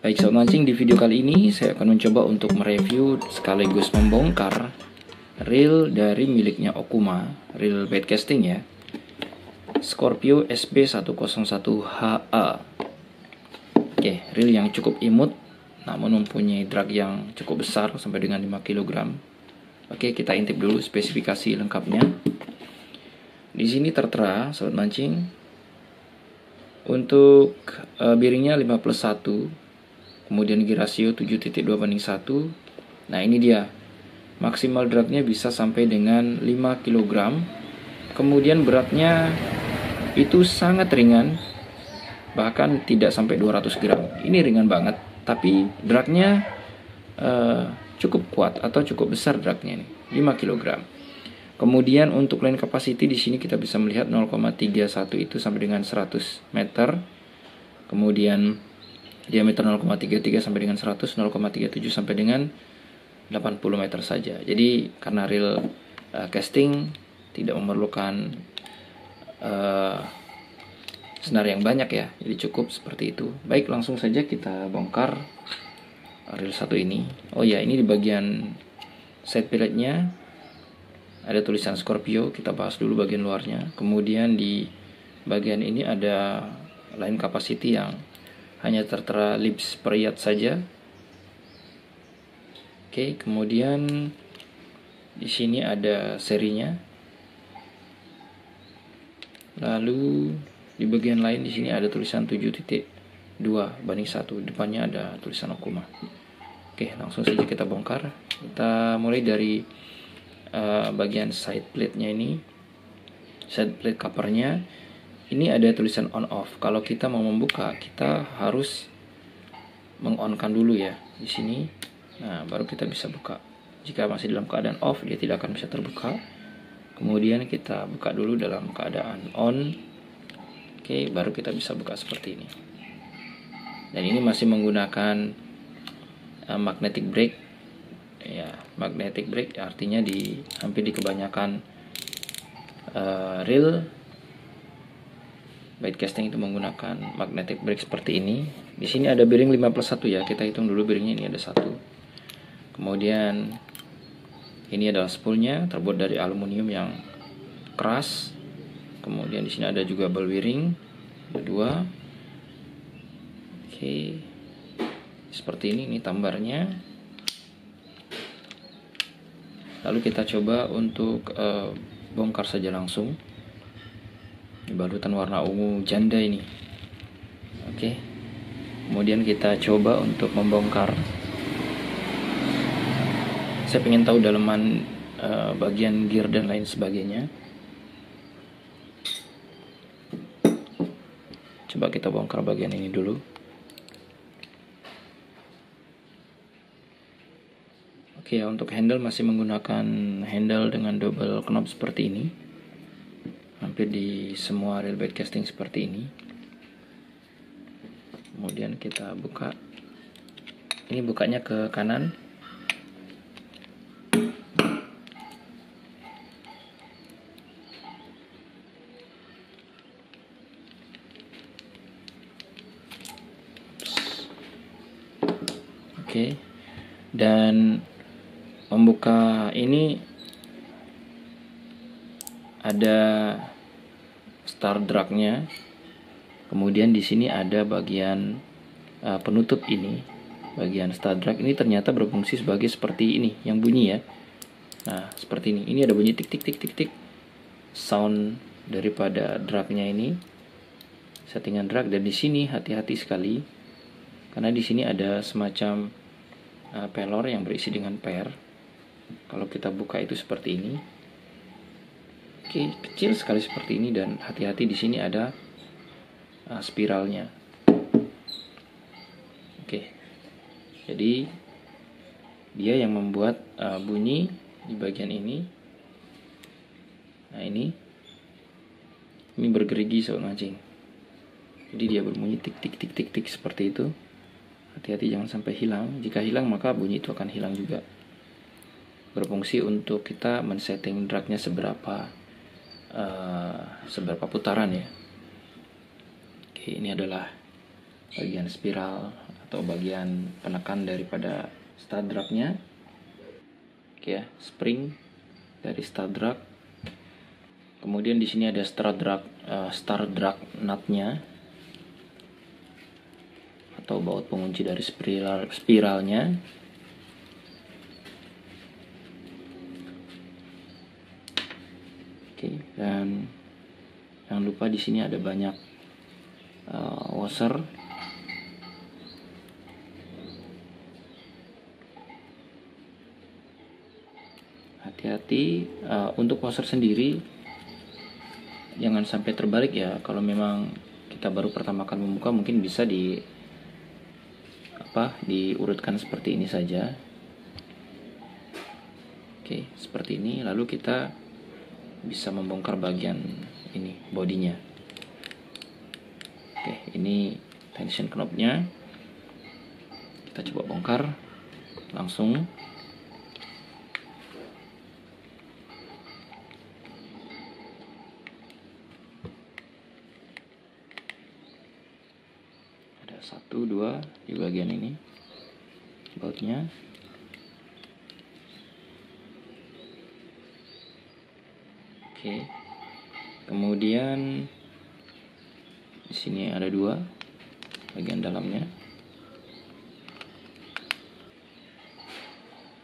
Baik sobat mancing, di video kali ini saya akan mencoba untuk mereview sekaligus membongkar reel dari miliknya Okuma, reel bait casting ya, Scorpio SB101HA. Oke, reel yang cukup imut namun mempunyai drag yang cukup besar sampai dengan 5 kg. Oke, kita intip dulu spesifikasi lengkapnya. Di sini tertera sobat mancing untuk bearingnya 5+1, kemudian gear rasio 7.2:1. Nah ini dia, maksimal dragnya bisa sampai dengan 5 kg. Kemudian beratnya itu sangat ringan, bahkan tidak sampai 200 gram. Ini ringan banget, tapi dragnya cukup kuat atau cukup besar dragnya ini, 5 kg. Kemudian untuk line capacity di sini kita bisa melihat 0,31 itu sampai dengan 100 meter. Kemudian diameter 0,33 sampai dengan 100, 0,37 sampai dengan 80 meter saja. Jadi karena reel casting tidak memerlukan senar yang banyak ya, jadi cukup seperti itu. Baik, langsung saja kita bongkar reel satu ini. Oh ya, ini di bagian side pilotnya ada tulisan Scorpio, kita bahas dulu bagian luarnya. Kemudian di bagian ini ada line capacity yang hanya tertera lips per yard saja. Oke, kemudian di sini ada serinya. Lalu di bagian lain di sini ada tulisan 7.2:1. Depannya ada tulisan Okuma. Oke, langsung saja kita bongkar. Kita mulai dari bagian side plate-nya ini. Side plate covernya ini ada tulisan on off. Kalau kita mau membuka, kita harus meng-on-kan dulu ya di sini. Nah, baru kita bisa buka. Jika masih dalam keadaan off, dia tidak akan bisa terbuka. Kemudian kita buka dulu dalam keadaan on. Oke, baru kita bisa buka seperti ini. Dan ini masih menggunakan magnetic brake. Ya, magnetic brake artinya hampir di kebanyakan reel bait casting itu menggunakan magnetic brake seperti ini. Di sini ada bearing 5+1 ya. Kita hitung dulu bearingnya, ini ada 1. Kemudian ini adalah spoolnya, terbuat dari aluminium yang keras. Kemudian di sini ada juga ball bearing, ada 2. Oke. Seperti ini tambarnya. Lalu kita coba untuk bongkar saja langsung. Balutan warna ungu janda ini. Oke. Kemudian kita coba untuk membongkar. Saya ingin tahu daleman bagian gear dan lain sebagainya. Coba kita bongkar bagian ini dulu. Oke ya, untuk handle masih menggunakan handle dengan double knob seperti ini. Hampir di semua reel bait casting seperti ini. Kemudian kita buka. Ini bukanya ke kanan. Oke. Dan membuka ini ada star dragnya. Kemudian di sini ada bagian penutup ini. Bagian star drag ini ternyata berfungsi sebagai seperti ini yang bunyi ya. Nah, seperti ini. Ini ada bunyi tik tik tik tik tik. Sound daripada dragnya ini. Settingan drag, dan di sini hati-hati sekali karena di sini ada semacam pelor yang berisi dengan per. Kalau kita buka itu seperti ini. Oke, kecil sekali seperti ini, dan hati-hati di sini ada spiralnya. Oke. Jadi dia yang membuat bunyi di bagian ini. Nah, ini bergerigi sobat mancing. Jadi dia berbunyi tik tik tik tik tik seperti itu. Hati-hati jangan sampai hilang. Jika hilang maka bunyi itu akan hilang juga. Berfungsi untuk kita men-setting dragnya seberapa putaran ya. Oke, ini adalah bagian spiral atau bagian penekan daripada star drag-nya. Oke ya, spring dari star drag. Kemudian di sini ada star drag nut-nya atau baut pengunci dari spiralnya. Oke, dan jangan lupa di sini ada banyak washer. Hati-hati untuk washer sendiri jangan sampai terbalik ya. Kalau memang kita baru pertama kali membuka, mungkin bisa diurutkan seperti ini saja. Oke, seperti ini. Lalu kita bisa membongkar bagian ini, bodinya. Oke, ini tension knob-nya. Kita coba bongkar langsung. Ada 1, 2 di bagian ini bautnya. Oke, kemudian di sini ada 2 bagian dalamnya.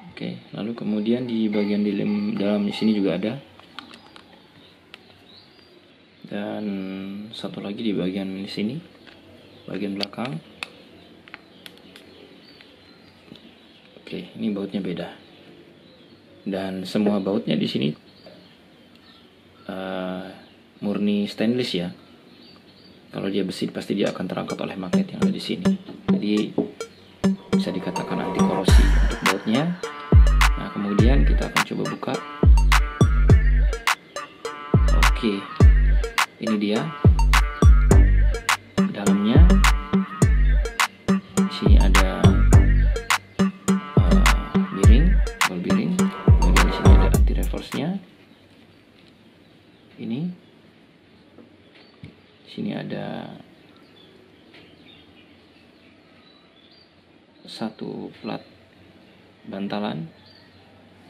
Oke, lalu kemudian di bagian dalam di sini juga ada, dan satu lagi di bagian di sini, bagian belakang. Oke, ini bautnya beda, dan semua bautnya di sini murni stainless ya. Kalau dia besi pasti dia akan terangkat oleh magnet yang ada di sini. Jadi bisa dikatakan anti korosi untuk bautnya. Nah, kemudian kita akan coba buka. Oke, ini dia dalamnya. Di sini ada ball bearing. Kemudian di sini ada anti reverse-nya. Ini. Di sini ada 1 plat bantalan.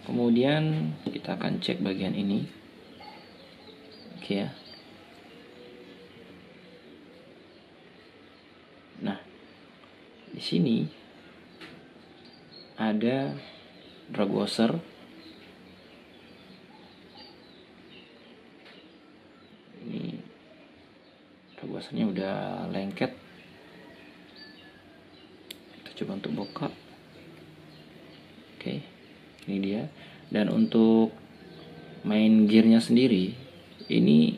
Kemudian kita akan cek bagian ini. Oke ya. Nah, di sini ada drag washer. Ini drag washernya udah lengket. Kita coba untuk buka. Oke, ini dia. Dan untuk main gearnya sendiri, ini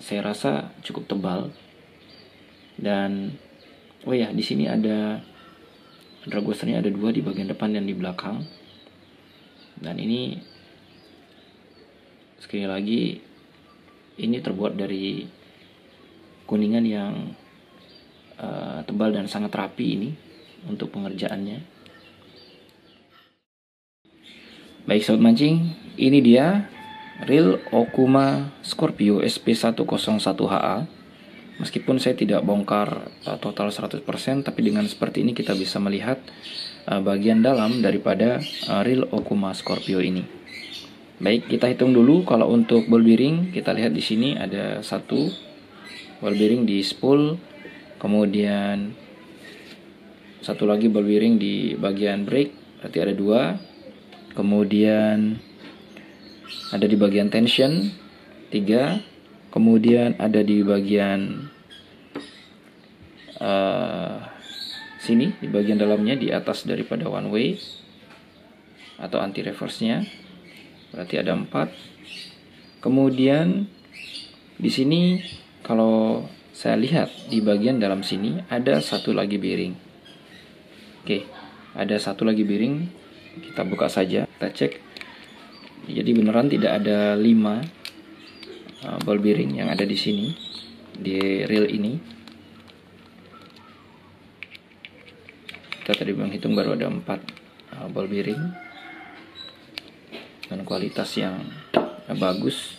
saya rasa cukup tebal. Dan oh ya, di sini ada drag washernya, ada 2 di bagian depan dan di belakang. Dan ini sekali lagi ini terbuat dari kuningan yang tebal dan sangat rapi ini untuk pengerjaannya. Baik sobat mancing, ini dia reel Okuma Scorpio SP101HA. Meskipun saya tidak bongkar total 100%, tapi dengan seperti ini kita bisa melihat bagian dalam daripada reel Okuma Scorpio ini. Baik, kita hitung dulu. Kalau untuk ball bearing, kita lihat di sini ada 1 ball bearing di spool, kemudian 1 lagi ball bearing di bagian brake, berarti ada 2. Kemudian ada di bagian tension 3. Kemudian ada di bagian sini, di bagian dalamnya, di atas daripada one way atau anti reverse-nya, berarti ada 4. Kemudian di sini kalau saya lihat di bagian dalam sini ada 1 lagi bearing. Oke, ada 1 lagi bearing. Kita buka saja, kita cek. Jadi beneran tidak ada 5 ball bearing yang ada di sini, di reel ini. Kita tadi menghitung baru ada 4 ball bearing dengan kualitas yang bagus,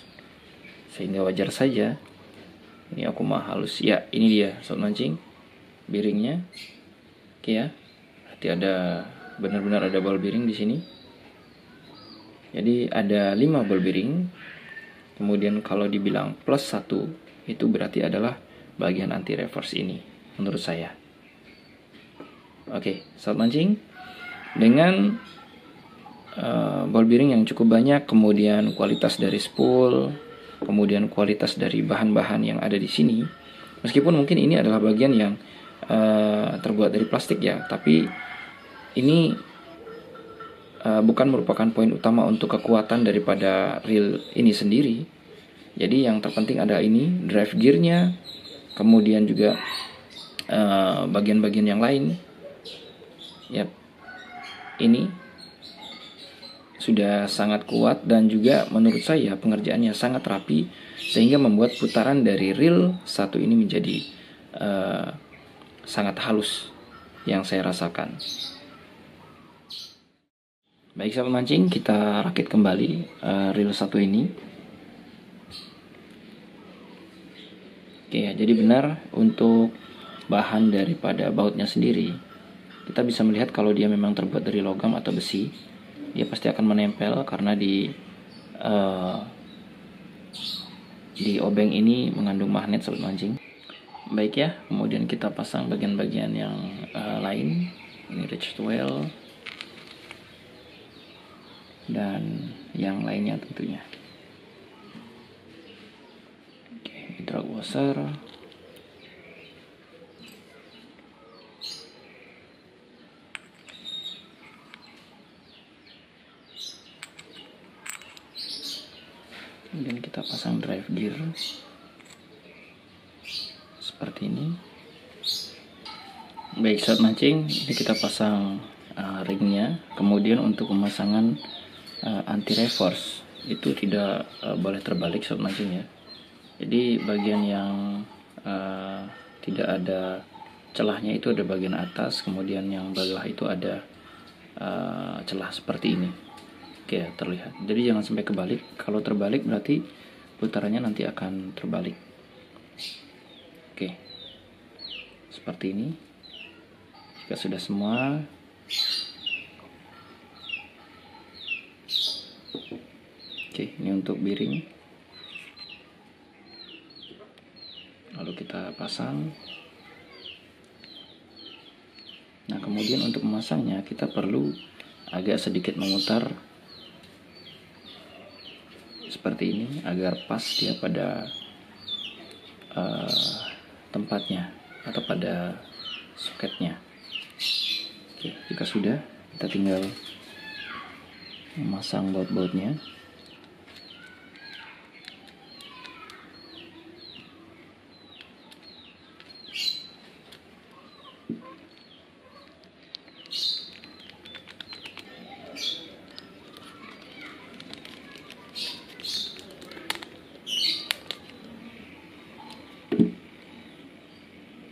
sehingga wajar saja ini Okuma halus. Ya, ini dia sobat mancing bearingnya. Oke ya. berarti ada benar-benar ada ball bearing di sini. Jadi ada 5 ball bearing. Kemudian kalau dibilang plus 1, itu berarti adalah bagian anti reverse ini menurut saya. Oke, sobat mancing, dengan ball bearing yang cukup banyak, kemudian kualitas dari spool, kemudian kualitas dari bahan-bahan yang ada di sini, meskipun mungkin ini adalah bagian yang terbuat dari plastik ya, tapi ini bukan merupakan poin utama untuk kekuatan daripada reel ini sendiri. Jadi yang terpenting ada ini, drive gearnya, kemudian juga bagian-bagian yang lain. Yap, ini sudah sangat kuat dan juga menurut saya pengerjaannya sangat rapi, sehingga membuat putaran dari reel satu ini menjadi sangat halus yang saya rasakan. Baik sahabat mancing, kita rakit kembali reel satu ini. Oke ya, jadi benar untuk bahan daripada bautnya sendiri, kita bisa melihat kalau dia memang terbuat dari logam atau besi, dia pasti akan menempel karena di obeng ini mengandung magnet sobat mancing. Baik ya, kemudian kita pasang bagian-bagian yang lain. Ini reach well dan yang lainnya tentunya. Oke, ini drag washer. Kemudian kita pasang drive gear seperti ini. Baik saat mancing, ini kita pasang ringnya. Kemudian untuk pemasangan anti reverse itu tidak boleh terbalik saat mancing ya. Jadi bagian yang tidak ada celahnya itu ada bagian atas, kemudian yang bawah itu ada celah seperti ini. Oke, terlihat. Jadi jangan sampai kebalik. Kalau terbalik berarti putarannya nanti akan terbalik. Oke, seperti ini. Jika sudah semua, oke, ini untuk bearing. Lalu kita pasang. Nah, kemudian untuk memasangnya kita perlu agak sedikit memutar seperti ini agar pas dia pada tempatnya atau pada soketnya. Oke, jika sudah, kita tinggal memasang baut-bautnya.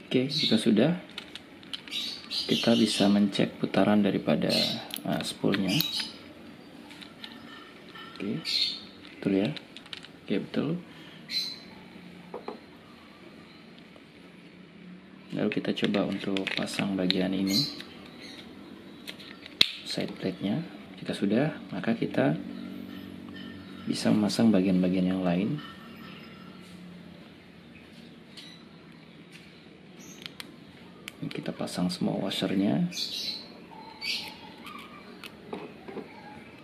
Oke, jika sudah, kita bisa mencek putaran daripada spoolnya. Oke, betul ya? Oke, betul. Lalu kita coba untuk pasang bagian ini, side plate-nya. Jika sudah, maka kita bisa memasang bagian-bagian yang lain. Kita pasang semua washernya,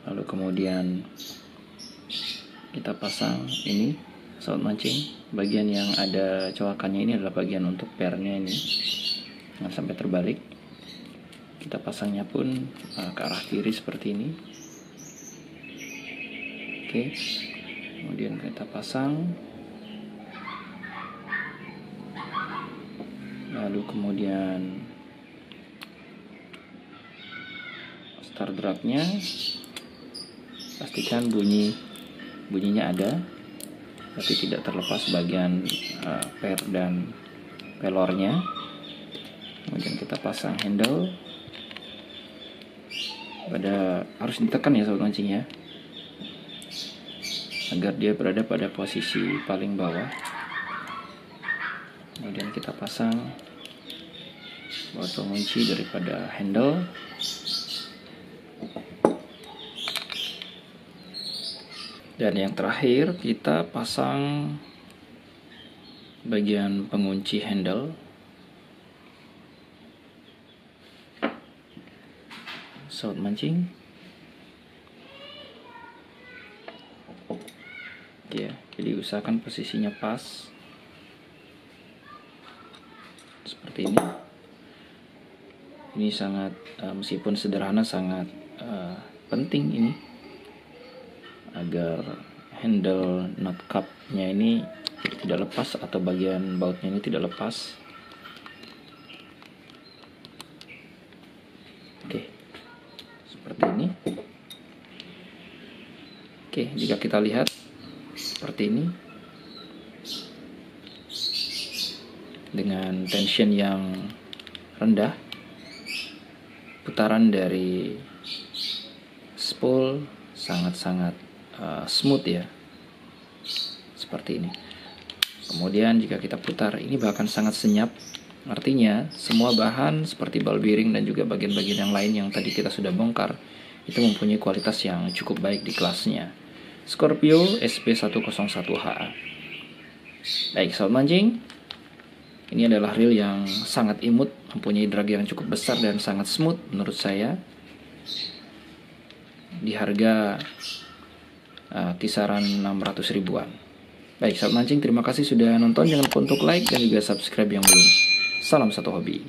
lalu kemudian kita pasang ini sobat mancing. Bagian yang ada coakannya ini adalah bagian untuk pernya ini, jangan sampai terbalik. Kita pasangnya pun ke arah kiri seperti ini. Oke, kemudian kita pasang. Lalu kemudian start dragnya, pastikan bunyinya ada, tapi tidak terlepas bagian per dan pelornya. Kemudian kita pasang handle, harus ditekan ya sobat mancing ya, agar dia berada pada posisi paling bawah. Kemudian kita pasang baut pengunci daripada handle. Dan yang terakhir kita pasang bagian pengunci handle. Saut mancing. Ya, jadi usahakan posisinya pas. Seperti ini. Ini sangat meskipun sederhana sangat penting ini agar handle nut cup-nya ini tidak lepas atau bagian bautnya ini tidak lepas. Oke, seperti ini. Oke, jika kita lihat seperti ini dengan tension yang rendah, putaran dari spool sangat-sangat smooth ya, seperti ini. Kemudian jika kita putar, ini bahkan sangat senyap, artinya semua bahan seperti ball bearing dan juga bagian-bagian yang lain yang tadi kita sudah bongkar itu mempunyai kualitas yang cukup baik di kelasnya. Scorpio SP101HA. Baik, sahabat mancing, ini adalah reel yang sangat imut, mempunyai drag yang cukup besar dan sangat smooth menurut saya. Di harga kisaran 600 ribuan. Baik, sahabat mancing, terima kasih sudah nonton. Jangan lupa untuk like dan juga subscribe yang belum. Salam satu hobi.